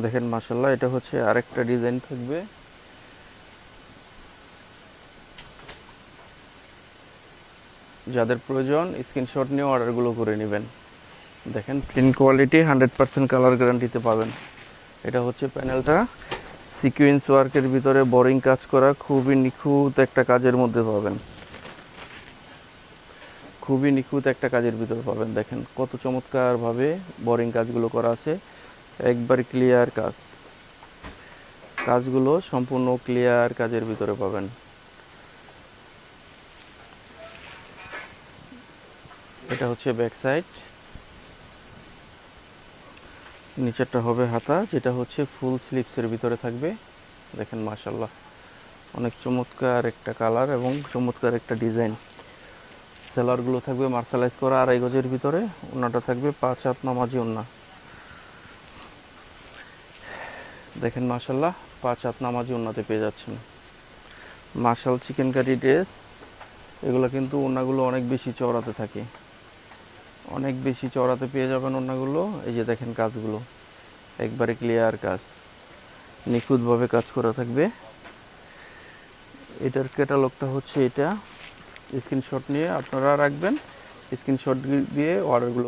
দেখেন মাশাআল্লাহ, এটা হচ্ছে আরেকটা ডিজাইন থাকবে। যাদের প্রয়োজন স্ক্রিনশট নিয়ে অর্ডারগুলো করে নেবেন। দেখেন প্রিন্ট কোয়ালিটি 100% কালার গ্যারান্টিতে পাবেন। এটা হচ্ছে প্যানেলটা সিকোয়েন্স ওয়ার্কের ভিতরে বোরিং কাজ করা, খুবই নিখুঁত একটা কাজের মধ্যে পাবেন, খুবই নিখুঁত একটা কাজের ভিতরে পাবেন। দেখেন কত চমৎকারভাবে বোরিং কাজগুলো করা আছে, একবার ক্লিয়ার কাজ, কাজগুলো সম্পূর্ণ ক্লিয়ার কাজের ভিতরে পাবেন। এটা হচ্ছে ব্যাক সাইড, নিচেরটা হবে হাতা, যেটা হচ্ছে ফুল স্লিভসের ভিতরে থাকবে। দেখেন মাশাআল্লাহ, অনেক চমৎকার একটা কালার এবং চমৎকার একটা ডিজাইন। সেলারগুলো থাকবে মার্শালাইজ করা 2.5 গজের ভিতরে, ওনাটা থাকবে 5 হাত নামাজি ওন্না। দেখেন মাশাআল্লাহ, 5 হাত নামাজি ওন্নাতে পেয়ে যাচ্ছেন। মাশাল চিকেন কারি ড্রেস, এগুলো কিন্তু ওন্নাগুলো অনেক বেশি চওড়াতে থাকে, অনেক বেশি চওড়াতে পেয়ে যাবেন ওন্নাগুলো। এই যে দেখেন কাজগুলো একবারে ক্লিয়ার কাজ, নিখুঁতভাবে কাজ করা থাকবে। এটার ক্যাটালগটা হচ্ছে এটা, স্ক্রিনশট নিয়ে আপনারা রাখবেন, স্ক্রিনশট দিয়ে অর্ডারগুলো